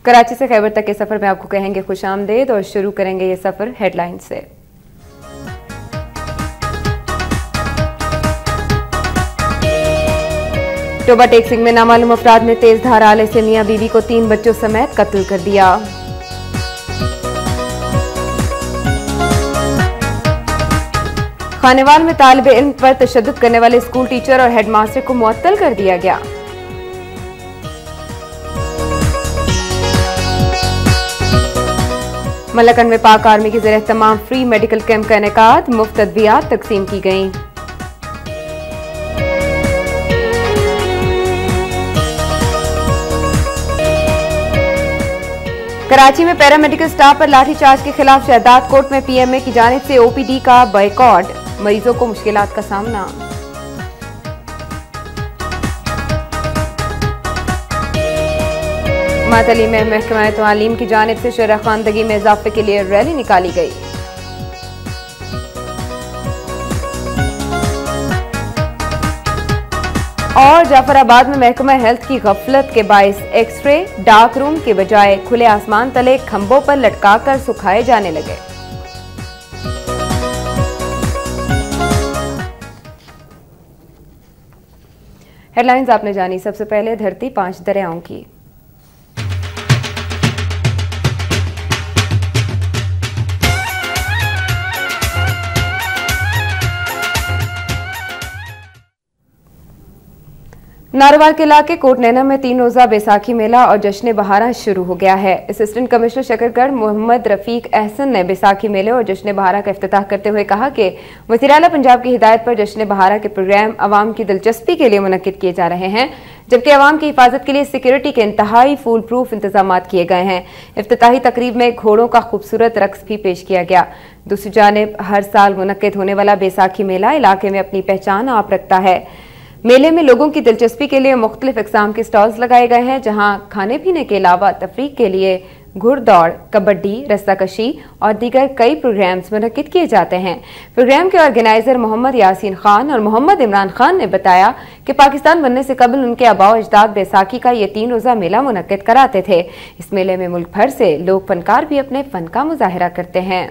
कराची से खैबर तक के सफर में आपको कहेंगे खुशामदीद और शुरू करेंगे ये सफर हेडलाइन से। टोबा टेक्सिंग में नामालूम अफराद ने तेज धार आले से मियां बीवी को 3 बच्चों समेत कत्ल कर दिया। खानेवाल में तालिब इल्म पर तशद्दुद करने वाले स्कूल टीचर और हेडमास्टर को मुअत्तल कर दिया गया। मलकन में पाक आर्मी के ज़रिए तमाम फ्री मेडिकल कैंप का इनेकाद, मुफ्त अद्वियात तकसीम की गईं। कराची में पैरामेडिकल स्टाफ पर लाठीचार्ज के खिलाफ शहदाद कोर्ट में पीएमए की जानिब से ओपीडी का बॉयकॉट, मरीजों को मुश्किलात का सामना। मातली में महकमा तालीम की जानिब से शरह खानदगी में इजाफे के लिए रैली निकाली गई। और जाफराबाद में महकमा हेल्थ की गफलत के बाइस एक्सरे डार्क रूम के बजाय खुले आसमान तले खंभों पर लटकाकर सुखाए जाने लगे। हेडलाइंस आपने जानी। सबसे पहले धरती 5 दरियाओं की। नारोवाल के इलाके कोट नैना में 3 रोजा बैसाखी मेला और जश्न बहारा शुरू हो गया है। असिस्टेंट कमिश्नर शकरगढ़ मोहम्मद रफीक अहसन ने बैसाखी मेले और जश्न बहारा का इफ्तिताह करते हुए कहा कि वज़ीर आला पंजाब की हिदायत पर जश्न बहारा के प्रोग्राम अवाम की दिलचस्पी के लिए मुनक्किद किए जा रहे हैं, जबकि अवाम की हिफाजत के लिए सिक्योरिटी के इंतहाई फूल प्रूफ इंतजाम किए गए हैं। इफ्तिताही तकरीब में घोड़ों का खूबसूरत रक्स भी पेश किया गया। दूसरी जानिब हर साल मुनक्किद होने वाला बैसाखी मेला इलाके में अपनी पहचान आप रखता है। मेले में लोगों की दिलचस्पी के लिए मुख्तलिफ इकसाम के स्टॉल्स लगाए गए हैं, जहां खाने पीने के अलावा तफरीक के लिए घुड़दौड़, कबड्डी, रस्साकशी और दीगर कई प्रोग्राम्स मुनक्किद किए जाते हैं। प्रोग्राम के ऑर्गेनाइजर मोहम्मद यासीन खान और मोहम्मद इमरान खान ने बताया कि पाकिस्तान बनने से कबल उनके आबाओ अजदाद बैसाखी का ये 3 रोजा मेला मुनक्किद कराते थे। इस मेले में मुल्क भर से लोग फनकार भी अपने फन का मुजाहिरा करते हैं।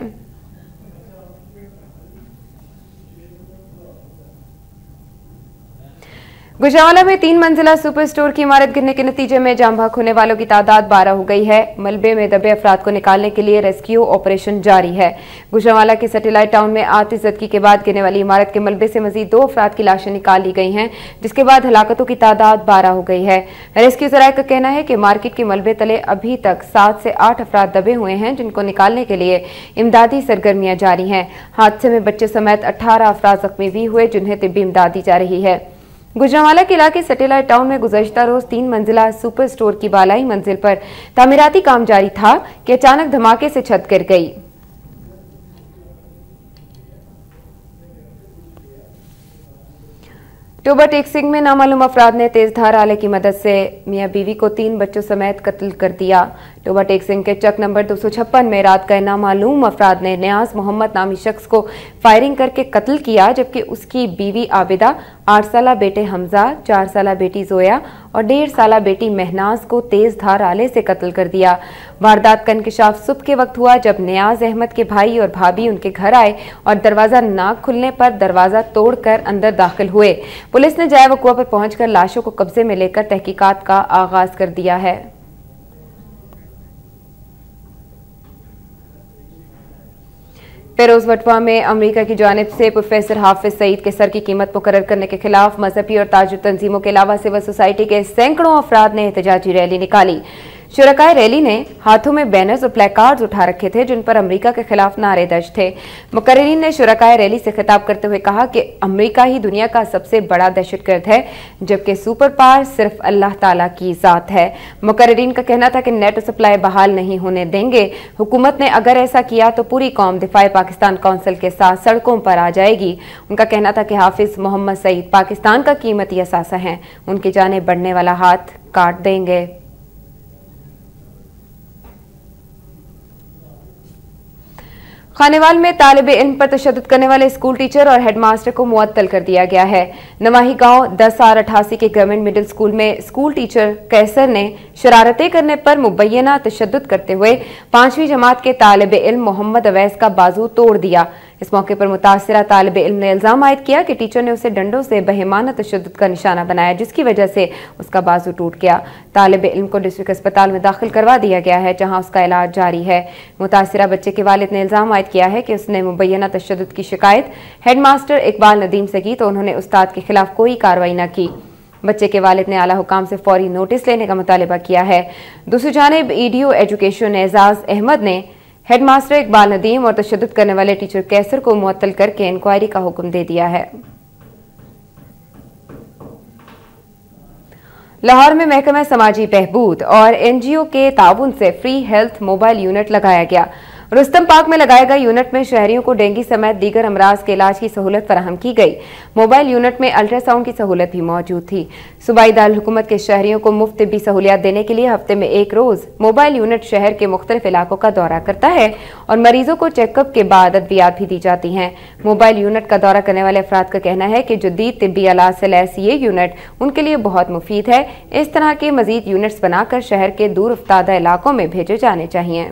गुजरांवाला में 3 मंजिला सुपर स्टोर की इमारत गिरने के नतीजे में जाम भाग होने वालों की तादाद 12 हो गई है। मलबे में दबे अफराद को निकालने के लिए रेस्क्यू ऑपरेशन जारी है। गुजरांवाला के सैटेलाइट टाउन में आतिशज़दगी के बाद गिरने वाली इमारत के मलबे से मजीद 2 अफराद की लाशें निकाल ली गई हैं, जिसके बाद हलाकतों की तादाद 12 हो गई है। रेस्क्यू ज़राए का कहना है कि मार्केट के मलबे तले अभी तक 7 से 8 अफराद दबे हुए हैं, जिनको निकालने के लिए इमदादी सरगर्मियां जारी हैं। हादसे में बच्चे समेत 18 अफराद जख्मी भी हुए, जिन्हें तिब्बी इमदाद दी जा रही है। गुजरांवाला के इलाके सैटेलाइट टाउन में गुज़श्ता रोज 3 मंजिला सुपर स्टोर की बालाई मंजिल पर तामीराती काम जारी था कि अचानक धमाके से छत गिर गई। टोबा टेक्सिंग में नामालूम अफराद ने तेज धार आले की मदद से मियां बीवी को 3 बच्चों समेत कत्ल कर दिया। टोबा टेक्सिंग के चक नंबर 256 में रात गए नामालूम अफराद ने न्याज मोहम्मद नामी शख्स को फायरिंग करके कत्ल किया, जबकि उसकी बीवी आबिदा, 8 साला बेटे हमजा, 4 साला बेटी जोया और 1.5 साला बेटी महनाज को तेज धार आले से कत्ल कर दिया। वारदात का इंकशाफ सुबह के वक्त हुआ, जब न्याज अहमद के भाई और भाभी उनके घर आए और दरवाजा ना खुलने पर दरवाजा तोड़कर अंदर दाखिल हुए। पुलिस ने जाए वक़ुआ पर पहुंचकर लाशों को कब्जे में लेकर तहकीकात का आगाज कर दिया है। फिरोज वटवा में अमेरिका की जानिब से प्रोफेसर हाफिज सईद के सर की कीमत मुकर्रर करने के खिलाफ मजहबी और ताजुर तंजीमों के अलावा सिविल सोसाइटी के सैकड़ों अफराद ने एहतजाजी रैली निकाली। शुरकाए रैली ने हाथों में बैनर्स और प्लेकार्ड्स उठा रखे थे, जिन पर अमेरिका के खिलाफ नारे दर्ज थे। मुकर्रीरीन ने शुरकाए रैली से खिताब करते हुए कहा कि अमेरिका ही दुनिया का सबसे बड़ा दहशतगर्द है, जबकि सुपर पावर सिर्फ अल्लाह ताला की जात है। मुकर्रीरीन का कहना था कि नेटो सप्लाई बहाल नहीं होने देंगे। हुकूमत ने अगर ऐसा किया तो पूरी कौम दिफाए पाकिस्तान काउंसिल के साथ सड़कों पर आ जाएगी। उनका कहना था कि हाफिज मोहम्मद सईद पाकिस्तान का कीमती असासा है, उनकी जाने बढ़ने वाला हाथ काट देंगे। खानेवाल में तालिबे इल्म पर तशद्दुद करने वाले स्कूल टीचर और हेडमास्टर को मुअत्तल कर दिया गया है। नवाही गांव 10R88 के गवर्नमेंट मिडिल स्कूल में स्कूल टीचर कैसर ने शरारतें करने पर मुबैना तशद्दुद करते हुए 5वीं जमात के तालिबे इल्म मोहम्मद अवैस का बाजू तोड़ दिया। इस मौके पर मुतासिरा तालिबे इल्म ने इल्जाम आयद किया कि टीचर ने उसे डंडों से बेहिमाना तशद्दुद का निशाना बनाया, जिसकी वजह से उसका बाजू टूट गया। तालिबे इल्म को डिस्ट्रिक्ट अस्पताल में दाखिल करवा दिया गया है, जहां उसका इलाज जारी है। मुतासिरा बच्चे के वालिद ने इल्जाम आयद किया है कि उसने मुबैना तशद्दुद की शिकायत हेडमास्टर इकबाल नदीम से की तो उन्होंने उस्ताद के खिलाफ कोई कार्रवाई न की। बच्चे के वालिद ने आला हुकाम से फौरी नोटिस लेने का मुतालिबा किया है। दूसरी जानिब ईडीओ एजुकेशन एजाज अहमद ने हेडमास्टर इकबाल नदीम और तशद्दुद करने वाले टीचर कैसर को मुअत्तल करके इंक्वायरी का हुक्म दे दिया है। लाहौर में महकमा समाजी बहबूद और NGO के ताउन से फ्री हेल्थ मोबाइल यूनिट लगाया गया। रुस्तम पार्क में लगाए गए यूनिट में शहरियों को डेंगू समेत दीगर अमराज के इलाज की सहूलत फराहम की गई। मोबाइल यूनिट में अल्ट्रासाउंड की सहूलत भी मौजूद थी। सूबाई दारुल हुकूमत के शहरियों को मुफ्त तिब्बी सहूलियात देने के लिए हफ्ते में एक रोज मोबाइल यूनिट शहर के मुख्तलिफ इलाकों का दौरा करता है और मरीजों को चेकअप के बाद अद्वियात भी दी जाती हैं। मोबाइल यूनिट का दौरा करने वाले अफराद का कहना है कि जदीद तिब्बी इलाज से लैस ये यूनिट उनके लिए बहुत मुफीद है। इस तरह के मजीद यूनिट्स बनाकर शहर के दूर अफ्तादा इलाकों में भेजे जाने चाहिए।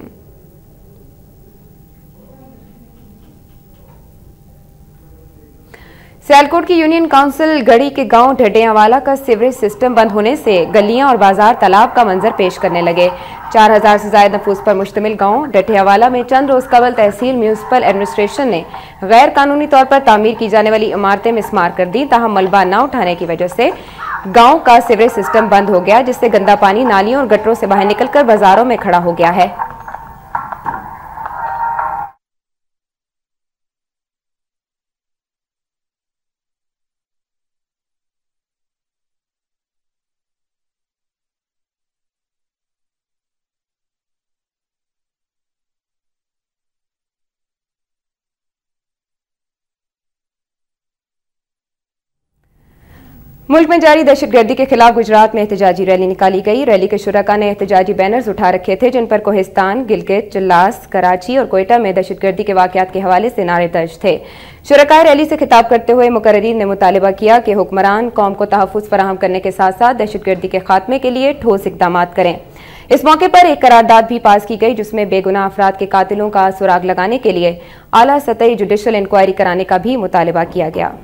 सियालकोट की यूनियन काउंसिल गढ़ी के गांव ढड्डियावाला का सीवरेज सिस्टम बंद होने से गलियां और बाजार तालाब का मंजर पेश करने लगे। 4000 से ज्यादा नफूस पर मुश्तमिल गांव ढड्डियावाला में चंद रोज कबल तहसील म्यूनिसिपल एडमिनिस्ट्रेशन ने गैर कानूनी तौर पर तामीर की जाने वाली इमारतें मिसमार कर दी। ताहम मलबा न उठाने की वजह से गांव का सीवरेज सिस्टम बंद हो गया, जिससे गंदा पानी नालियों और गटरों से बाहर निकलकर बाजारों में खड़ा हो गया है। मुल्क में जारी दहशतगर्दी के खिलाफ गुजरात में एहतजाजी रैली निकाली गई। रैली के शुरका ने एहतजाजी बैनर्स उठा रखे थे, जिन पर कोहिस्तान, गिलगित, चिल्लास, कराची और कोयटा में दहशतगर्दी के वाकयात के हवाले से नारे दर्ज थे। शुरकाए रैली से खिताब करते हुए मुकर्रीन ने मुतालिबा किया कि हुक्मरान कौम को तहफ़्फ़ुज़ फराहम करने के साथ साथ दहशतगर्दी के खात्मे के लिए ठोस इक़दाम करें। इस मौके पर एक करारदाद भी पास की गई, जिसमें बेगुनाह अफराद के कातिलों का सुराग लगाने के लिए आला सतही जुडिशल इंक्वायरी कराने का भी मुतालिबा किया गया।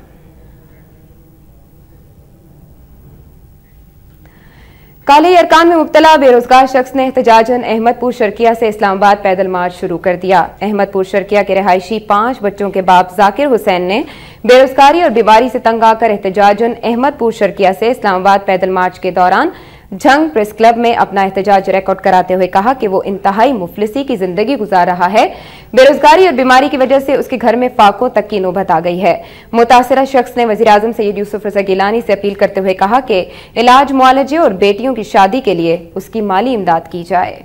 काले अरकान में मुब्तला बेरोजगार शख्स ने एहतजाजन अहमदपुर शर्किया से इस्लामाबाद पैदल मार्च शुरू कर दिया। अहमदपुर शर्किया के रिहायशी 5 बच्चों के बाप जाकिर हुसैन ने बेरोजगारी और बीमारी से तंग आकर एहतजाजन अहमदपुर शर्किया से इस्लामाबाद पैदल मार्च के दौरान झंग प्रेस क्लब में अपना एहतजाज रिकॉर्ड कराते हुए कहा कि वो इंतहाई मुफलिसी की जिंदगी गुजार रहा है। बेरोजगारी और बीमारी की वजह से उसके घर में फाकों तक की नौबत आ गई है। मुतासिरा शख्स ने वजीर आजम सैयद यूसुफ रज़ा गिलानी से अपील करते हुए कहा कि इलाज, मुआलजे और बेटियों की शादी के लिए उसकी माली इमदाद की जाए।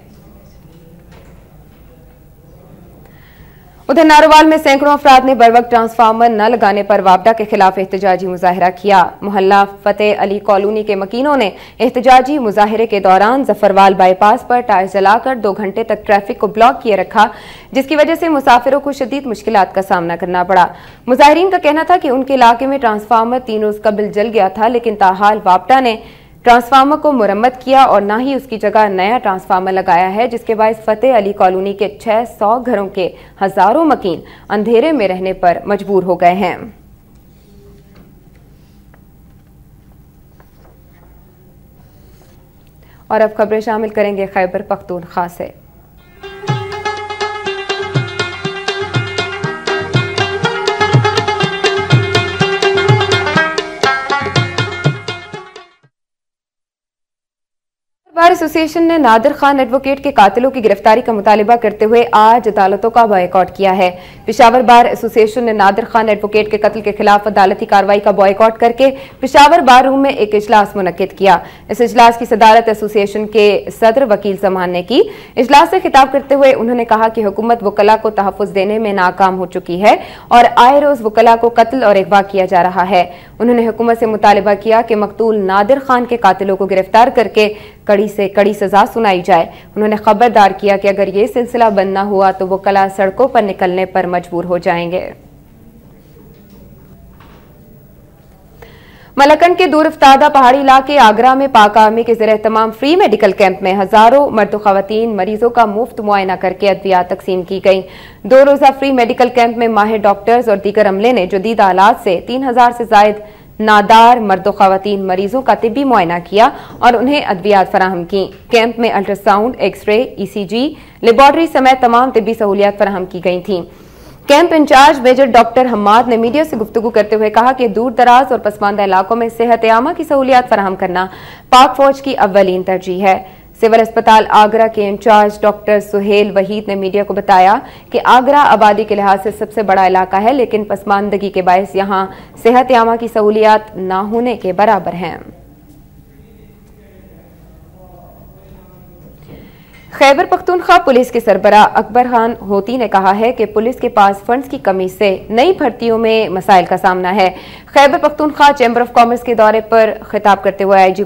उधर नारोवाल में सैकड़ों अफराद ने बरवक्त ट्रांसफार्मर न लगाने पर वापडा के खिलाफ एहतजाजी मुजाहिरा किया। मोहल्ला फतेह अली कॉलोनी के मकीनों ने एहतजाजी मुजाहिरे के दौरान जफरवाल बाईपास पर टायर जलाकर 2 घंटे तक ट्रैफिक को ब्लॉक किए रखा, जिसकी वजह से मुसाफिरों को शदीद मुश्किलात का सामना करना पड़ा। मुजाहिरीन का कहना था कि उनके इलाके में ट्रांसफार्मर 3 रोज कबल जल गया था, लेकिन ताहाल वापडा ने ट्रांसफार्मर को मुरम्मत किया और न ही उसकी जगह नया ट्रांसफार्मर लगाया है, जिसके बायस फतेह अली कॉलोनी के 600 घरों के हजारों मकीन अंधेरे में रहने पर मजबूर हो गए हैं। और अब खबरें शामिल करेंगे खैबर पख्तूनख्वा से। बार एसोसिएशन ने नादिर खान एडवोकेट के कातिलों की गिरफ्तारी का मुतालिबा करते हुए आज अदालतों का बॉयकॉट किया है। पेशावर बार एसोसिएशन ने नादिर खान एडवोकेट के कत्ल के खिलाफ अदालती कार्रवाई का बॉयकॉट करके पेशावर बार रूम में एक इजलास मुनक्किद किया। इस इजलास की सदारत एसोसिएशन के सदर वकील जमान ने की। इजलास से खिताब करते हुए उन्होंने कहा कि हुकूमत वकला को तहफ़्फ़ुज़ देने में नाकाम हो चुकी है और आए रोज वकला को कत्ल और अगवा किया जा रहा है। उन्होंने हुकूमत से मुतालिबा किया कि मकतूल नादिर खान के कातिलों को गिरफ्तार करके कड़ी इसे कड़ी सजा सुनाई जाए। उन्होंने खबरदार किया कि अगर ये सिलसिला बंद न हुआ तो वो कल सड़कों पर निकलने पर मजबूर हो जाएंगे। मलकन के दूर इफ्तादा पहाड़ी इलाके आगरा में पाक आर्मी के ज़रिए तमाम फ्री मेडिकल कैंप में हजारों मर्द ख़वातीन मरीजों का मुफ्त मुआयना करके अद्वियात तकसीम की गई। 2 रोज़ा फ्री मेडिकल कैंप में माहिर डॉक्टर्स और दीगर अमले ने जदीद आलात से 3000 से जायद नादार मर्द ख़वातीन मरीजों का तिब्बी मुआयना किया और उन्हें अद्वियात फराहम की। कैंप में अल्ट्रासाउंड, एक्सरे, ECG, लेबॉर्ट्री समेत तमाम तिब्बी सहूलियात फराहम की गई थी। Camp incharge major doctor Hammad ने मीडिया से गुफ्तगू करते हुए कहा कि दूर दराज और पसमानदा इलाकों में सेहत आमा की सहूलियात फराहम करना पाक फौज की अव्वलीन तरजीह है। सिविल अस्पताल आगरा के इंचार्ज डॉक्टर सुहेल वहीद ने मीडिया को बताया कि आगरा आबादी के लिहाज से सबसे बड़ा इलाका है, लेकिन पसमानदगी के बायस यहाँ सेहत आमा की सहूलियात न होने के बराबर हैं। खैबर पख्तूनख्वा पुलिस के सरबराह अकबर खान होती ने कहा है कि पुलिस के पास फंड्स की कमी से नई भर्तियों में मसाइल का सामना है। Khyber Pakhtunkhwa chamber of commerce के दौरे पर खिताब करते हुए आईजी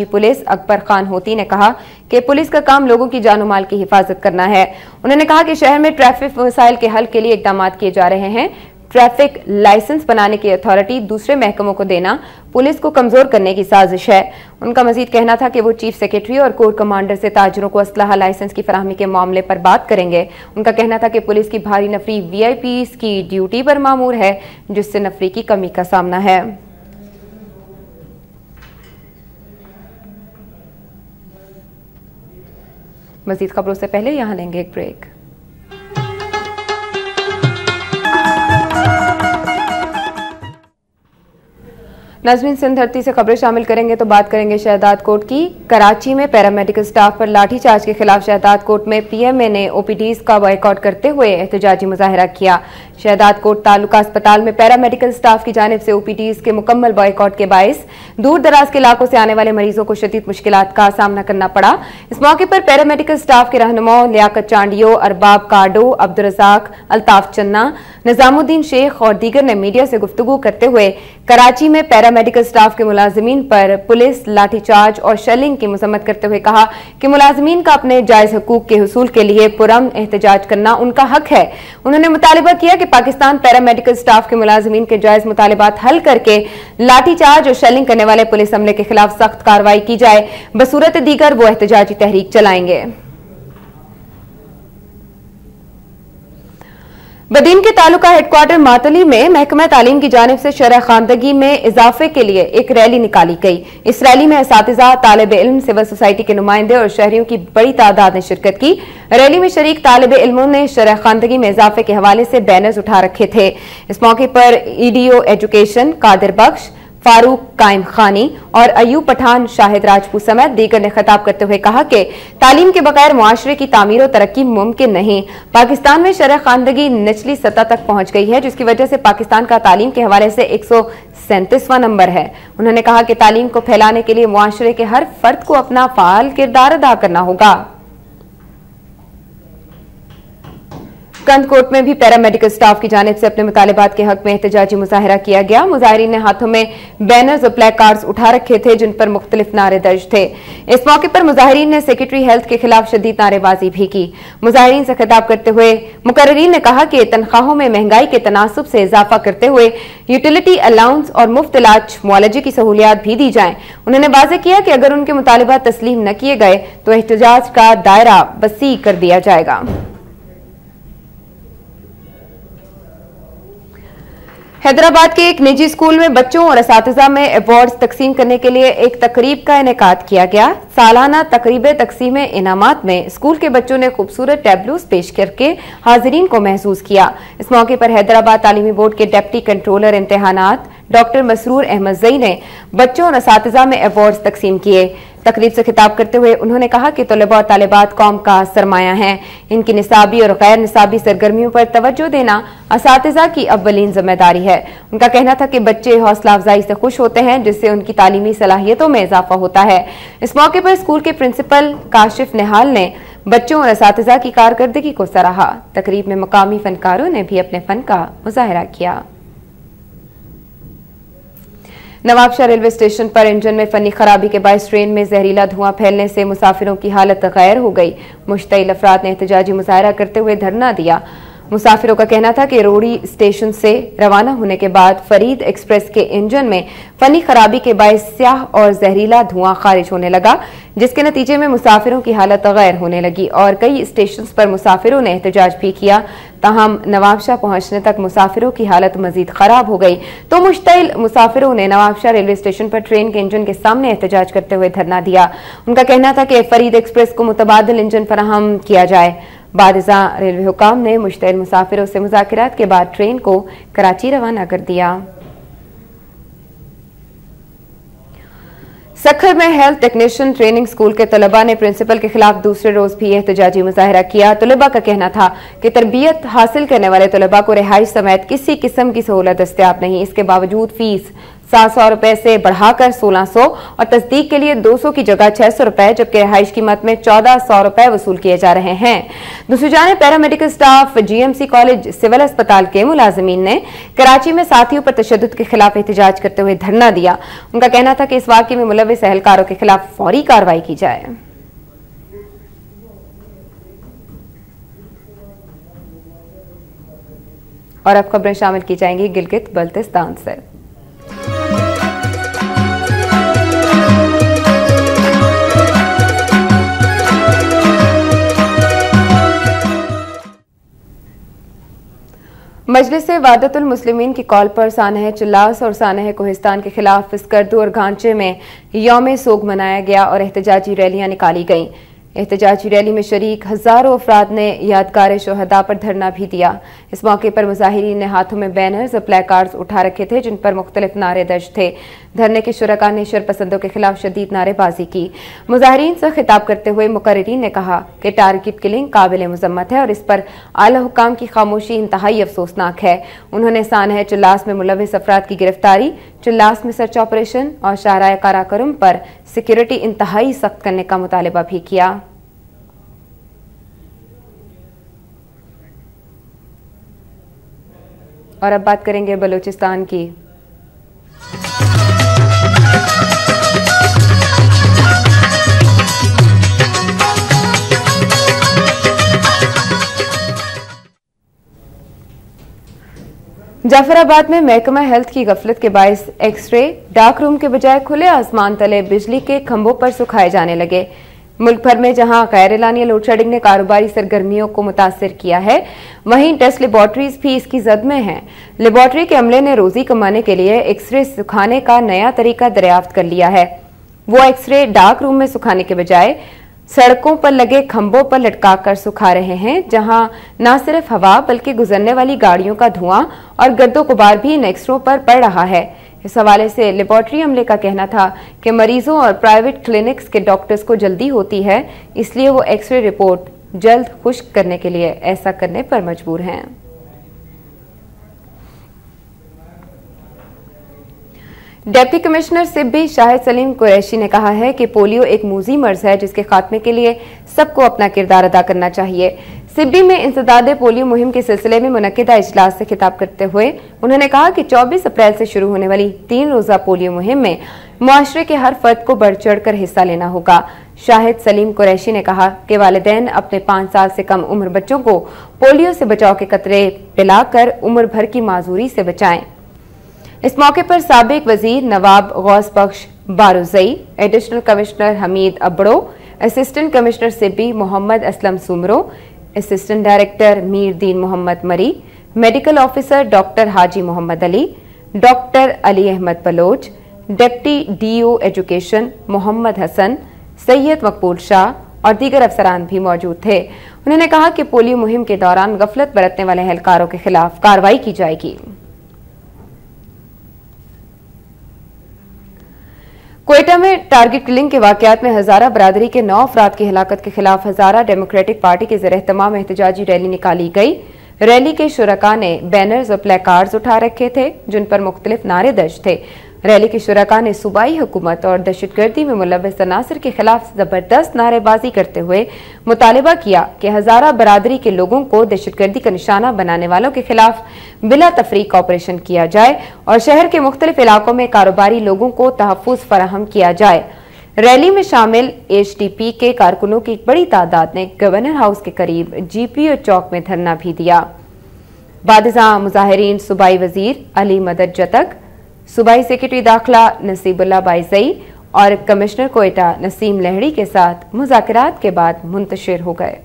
पुलिस अकबर खान होती ने कहा कि पुलिस का काम लोगों की जानो माल की हिफाजत करना है। उन्होंने कहा कि शहर में ट्रैफिक मसाइल के हल के लिए इकदाम किए जा रहे हैं। ट्रैफिक लाइसेंस बनाने की अथॉरिटी दूसरे महकमों को देना पुलिस को कमजोर करने की साजिश है। उनका मजीद कहना था कि वो चीफ सेक्रेटरी और कोर कमांडर से ताजरों को असलहा लाइसेंस की फराहमी के मामले पर बात करेंगे। उनका कहना था कि पुलिस की भारी नफरी VIPs की ड्यूटी पर मामूर है, जिससे नफरी की कमी का सामना है। मजीद खबरों से पहले यहां लेंगे एक ब्रेक। नाज़रीन, सिंध धरती से खबरें शामिल करेंगे तो बात करेंगे शहदाद कोट की। कराची में पैरामेडिकल स्टाफ पर लाठीचार्ज के खिलाफ शहदाद कोट में PMA ने OPDs का बॉयकॉट करते हुए एहतजाजी मुजाहरा किया। शहदाद कोट तालुका अस्पताल में पैरामेडिकल स्टाफ की जानिब से OPDs के मुकम्मल बॉयकॉट के बायस दूर दराज के इलाकों से आने वाले मरीजों को शदीद मुश्किलात का सामना करना पड़ा। इस मौके पर पैरामेडिकल स्टाफ के रहनुमाओं लियाकत चांडियो, अरबाब काडो, अब्दुल रज़ाक, अल्ताफ चन्ना, निजामुद्दीन शेख और दीगर ने मीडिया से गुफ्तगू करते हुए कराची में पैरामेडिकल स्टाफ के मुलाजिमीन पर पुलिस लाठीचार्ज और शेलिंग की मजम्मत करते हुए कहा कि मुलाजिमीन का अपने जायज हकूक के हुसूल के लिए पुरअमन एहतजाज करना उनका हक है। उन्होंने मुतालिबा किया कि पाकिस्तान पैरामेडिकल स्टाफ के मुलाजिमीन के जायज मुतालिबात हल करके लाठीचार्ज और शेलिंग करने वाले पुलिस अमले के खिलाफ सख्त कार्रवाई की जाए, बसूरत दीगर वो एहतजाजी तहरीक चलाएंगे। बदीन के तालुका हेडक्वार्टर मातली में महकमा तालीम की जानिब से शरह खानदगी में इजाफे के लिए एक रैली निकाली गई। इस रैली में असातिज़ा, तालिब इल्म, सिविल सोसाइटी के नुमाइंदे और शहरियों की बड़ी तादाद ने शिरकत की। रैली में शरीक तालिब इल्मों ने शरह खानदगी में इजाफे के हवाले से बैनर्स उठा रखे थे। इस मौके पर EDO एजुकेशन कादिर बख्श, फारूक कायम खानी और अयूब पठान, शाहिद राजपूत समेत दीगर ने खिताब करते हुए कहा कि तालीम के बगैर मुआशरे की तामीर और तरक्की मुमकिन नहीं। पाकिस्तान में शरह खानदगी निचली सतह तक पहुंच गई है, जिसकी वजह से पाकिस्तान का तालीम के हवाले से 137वां नंबर है। उन्होंने कहा कि तालीम को फैलाने के लिए मुआशरे के हर फर्द को अपना फाल किरदार अदा करना होगा। कंदकोट में भी पैरामेडिकल स्टाफ की जानिब से अपने मुतालिबात के हक में एहतजाजी मुजाहरा किया गया। मुजाहिरीन ने हाथों में बैनर्स और प्ले कार्ड्स उठा रखे थे, जिन पर मुख्तलिफ नारे दर्ज थे। इस मौके पर मुजाहिरीन ने सेक्रेटरी हेल्थ के खिलाफ शदीद नारेबाजी भी की। मुजाहिरीन से खिताब करते हुए मुकर्रीरीन ने कहा कि तनख्वाहों में महंगाई के तनासुब से इजाफा करते हुए यूटिलिटी अलाउंस और मुफ्त इलाज मुआलजे की सहूलियात भी दी जाएं। उन्होंने वाज़ेह किया कि अगर उनके मुतालिबात तस्लीम न किए गए तो एहतजाज का दायरा वसी कर दिया जाएगा। हैदराबाद के एक निजी स्कूल में बच्चों और असातिज़ा में अवार्ड्स तकसीम करने के लिए एक तकरीब का इनेकाद किया गया। सालाना तकरीब तकसीम इनामात में स्कूल के बच्चों ने खूबसूरत टैबलोस पेश करके हाजिरीन को महसूस किया। इस मौके पर हैदराबाद तालीमी बोर्ड के डिप्टी कंट्रोलर इम्तिहानात डॉक्टर मसरूर अहमद जई ने बच्चों और असातिज़ा में अवार्ड्स तकसीम किए। तकरीब से खिताब करते हुए उन्होंने कहा कि तलबा और तालिबात कौम का सरमाया हैं। इनकी निसाबी और गैर निसाबी सरगर्मियों पर तवज्जो देना असातिज़ा की अव्वलीन जिम्मेदारी है। उनका कहना था कि बच्चे हौसला अफजाई से खुश होते हैं, जिससे उनकी तालीमी सलाहियतों में इजाफा होता है। इस मौके पर स्कूल के प्रिंसिपल काशिफ निहाल ने बच्चों और असातिज़ा की कारकर्दगी को सराहा। तकरीब में मकामी फनकारों ने भी अपने फन का मुजाहरा किया। नवाबशाह रेलवे स्टेशन पर इंजन में फनी खराबी के बायस ट्रेन में जहरीला धुआं फैलने से मुसाफिरों की हालत गैर हो गई। मुश्तइल अफराद ने एहतजाजी मुजाहरा करते हुए धरना दिया। मुसाफिरों का कहना था कि रोड़ी स्टेशन से रवाना होने के बाद फरीद एक्सप्रेस के इंजन में फनी खराबी के बायस स्याह और जहरीला धुआं खारिज होने लगा, जिसके नतीजे में मुसाफिरों की हालत गैर होने लगी और कई स्टेशन पर मुसाफिरों ने एहतजाज भी किया। ताहम नवाबशाह पहुंचने तक मुसाफिरों की हालत मजीद खराब हो गई तो मुश्तइल मुसाफिरों ने नवाबशाह रेलवे स्टेशन पर ट्रेन के इंजन के सामने एहतजाज करते हुए धरना दिया। उनका कहना था कि फरीद एक्सप्रेस को मुतबादिल इंजन फराहम किया जाए। बारिजा रेलवे हुकाम ने मुश्तइल मुसाफिरों से मुज़ाकिरात के बाद ट्रेन को कराची रवाना कर दिया। सखर में हेल्थ टेक्नीशियन ट्रेनिंग स्कूल के तलबा ने प्रिंसिपल के खिलाफ दूसरे रोज भी एहतजाजी मुजाहरा किया। तलबा का कहना था कि तरबियत हासिल करने वाले तलबा को रिहाइश समेत किसी किस्म की सहूलत दस्तयाब नहीं। इसके बावजूद फीस 700 रुपए से बढ़ाकर 1600 और तस्दीक के लिए 200 की जगह 600 रुपए, जबकि रिहाइश की मद में 1400 रुपए वसूल किए जा रहे हैं। दूसरी जानिब paramedical staff GMC college civil अस्पताल के मुलाजिमीन ने कराची में साथियों पर तशद्दुद के खिलाफ एहतजाज करते हुए धरना दिया। उनका कहना था कि इस वाक़े में मुलव्विस एहलकारों के खिलाफ फौरी कार्रवाई की जाए। और अब खबरें शामिल की जाएंगी गिलगित बल्तिस्तान से। मजलिस वादतुल मुस्लिमीन की कॉल पर सानह चिल्लास और सानह कोहिस्तान के खिलाफ स्कर्दू और घांचे में यौम सोग मनाया गया और एहतजाजी रैलियां निकाली गईं। एहतजाजी रैली में शरीक हजारों अफराद ने यादगार शोहदा पर धरना भी दिया। इस मौके पर मुजाहिरीन ने हाथों में बैनर्स और प्लेकार्ड्स उठा रखे थे जिन पर मुख्तलिफ नारे दर्ज थे। धरने के शुरका ने शरपसंदों के खिलाफ शदीद नारेबाजी की। मुजाहिरीन से खिताब करते हुए मुकर्रिरीन ने कहा कि टारगेट किलिंग काबिल मुजम्मत है और इस पर आला हुकाम की खामोशी इंतहाई अफसोसनाक है। उन्होंने सानह चिल्लास में मुलव्विस अफराद की गिरफ्तारी, चिल्लास में सर्च ऑपरेशन और शाहराह काराकोरम पर सिक्योरिटी इंतहाई सख्त करने का मुतालबा भी किया। और अब बात करेंगे बलूचिस्तान की। जाफराबाद में महकमा हेल्थ की गफलत के बायस एक्सरे डार्क रूम के बजाय खुले आसमान तले बिजली के खंभों पर सुखाए जाने लगे। मुल्क भर में जहां गैर एलानिया लोड शेडिंग ने कारोबारी सरगर्मियों को मुतासिर किया है, वहीं टेस्ट लेबॉर्ट्रीज भी इसकी जद में हैं। लेबॉर्ट्री के अमले ने रोजी कमाने के लिए एक्सरे सुखाने का नया तरीका दरियाफ्त कर लिया है। वो एक्सरे डार्क रूम में सुखाने के बजाय सड़कों पर लगे खंभों पर लटकाकर सुखा रहे हैं, जहां न सिर्फ हवा बल्कि गुजरने वाली गाड़ियों का धुआं और गर्दो गुबार भी इन एक्सरों पर पड़ रहा है। इस हवाले से लेबॉर्ट्री अमले का कहना था कि मरीजों और प्राइवेट क्लिनिक्स के डॉक्टर्स को जल्दी होती है, इसलिए वो एक्सरे रिपोर्ट जल्द खुश्क करने के लिए ऐसा करने पर मजबूर हैं। डिप्टी कमिश्नर सिब्बी शाहिद सलीम कुरैशी ने कहा है कि पोलियो एक मूजी मर्ज है जिसके खात्मे के लिए सबको अपना किरदार अदा करना चाहिए। सिब्बी में इंसदाद पोलियो मुहिम के सिलसिले में मुनक्किदा इजलास से खिताब करते हुए उन्होंने कहा कि 24 अप्रैल से शुरू होने वाली 3 रोजा पोलियो मुहिम में मुआशरे के हर फर्द को बढ़ चढ़ कर हिस्सा लेना होगा। शाहिद सलीम कुरैशी ने कहा कि वालिदैन अपने 5 साल से कम उम्र बच्चों को पोलियो से बचाव के कतरे पिलाकर उम्र भर की माजूरी से बचाएं। इस मौके पर साबिक वजीर Nawab Ghaus Bakhsh Barozai, additional commissioner Hameed Abro, assistant commissioner Sibi Mohammad Aslam Soomro, assistant director Mir Deen Mohammad Marri, medical officer doctor Haji Mohammad Ali, doctor Ali Ahmad Baloch, deputy DO education Mohammad Hasan, Syed Maqbool Shah और दीगर अफसरान भी मौजूद थे। उन्होंने कहा कि पोलियो मुहिम के दौरान गफलत बरतने वाले एहलकारों के खिलाफ कार्रवाई की जाएगी। क्वेटा में टारगेट किलिंग के वाकयात में हजारा बरादरी के 9 अफराद की हलाकत के खिलाफ हजारा डेमोक्रेटिक पार्टी के ज़ेर-ए-एहतमाम एहतजाजी रैली निकाली गई। रैली के शुरका ने बैनर्स और प्लेकार्ड्स उठा रखे थे जिन पर मुख्तलिफ नारे दर्ज थे। रैली के शुरका ने सूबाई हुकूमत और दहशतगर्दी में मुलव्वस अनासर के खिलाफ जबरदस्त नारेबाजी करते हुए मुतालिबा किया कि हजारा बरादरी के लोगों को दहशतगर्दी का निशाना बनाने वालों के खिलाफ बिला तफरीक ऑपरेशन किया जाए और शहर के मुख्तलिफ इलाकों में कारोबारी लोगों को तहफ़्फ़ुज़ फराहम किया जाए। रैली में शामिल HDP के कारकुनों की एक बड़ी तादाद ने गवर्नर हाउस के करीब GPO चौक में धरना भी दिया। बादिज़ा मुजाहिरीन सूबाई वजीर अली मदद जतक, सूबाई सेक्रेटरी दाखिला नसीबुल्लाह बाइज़ई और कमिश्नर कोयटा नसीम लहड़ी के साथ मुज़ाकरात के बाद मुंतशिर हो गए।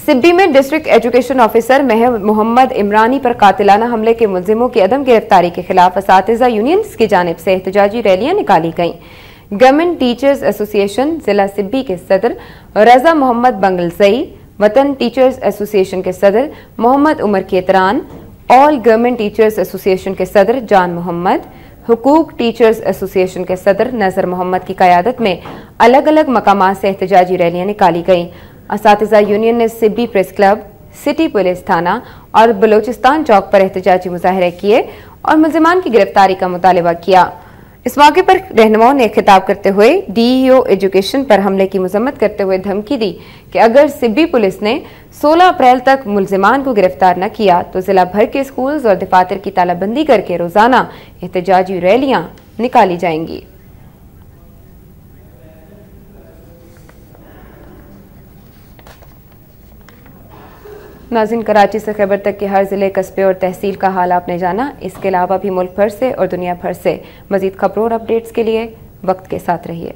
सिब्बी में district education officer Mohammad Imrani पर कातिलाना हमले के मुलजिमों की अदम गिरफ्तारी के खिलाफ असातिज़ा यूनियंस की जानिब से एहतजाजी रैलियां निकाली गईं। गवर्नमेंट टीचर्स एसोसिएशन जिला सिब्बी के सदर रजा मोहम्मद बंगलजई, वतन टीचर्स एसोसिएशन के सदर Mohammad Umar Kethran, all government teachers association के सदर जान मोहम्मद, हुकूक टीचर्स एसोसिएशन के सदर नजर मोहम्मद की क़यादत में अलग अलग मकामात से एहतजाजी रैलियां निकाली गईं। असातिज़ा यूनियन ने Sibi press club, city police थाना और बलोचिस्तान चौक पर एहतजाजी मुजाहरे किए और मुलजिमान की गिरफ्तारी का मुतालिबा किया। इस मौके पर रहनुमाओं ने खिताब करते हुए DEO एजुकेशन पर हमले की मजम्मत करते हुए धमकी दी कि अगर सिब्बी पुलिस ने 16 अप्रैल तक मुलजिमान को गिरफ्तार न किया तो जिला भर के स्कूल्स और दफातर की तालाबंदी करके रोजाना एहतजाजी रैलियां निकाली जाएंगी। नाज़रीन, कराची से खैबर तक के हर जिले, कस्बे और तहसील का हाल आपने जाना। इसके अलावा भी मुल्क भर से और दुनिया भर से मजीद खबरों और अपडेट्स के लिए वक्त के साथ रहिए।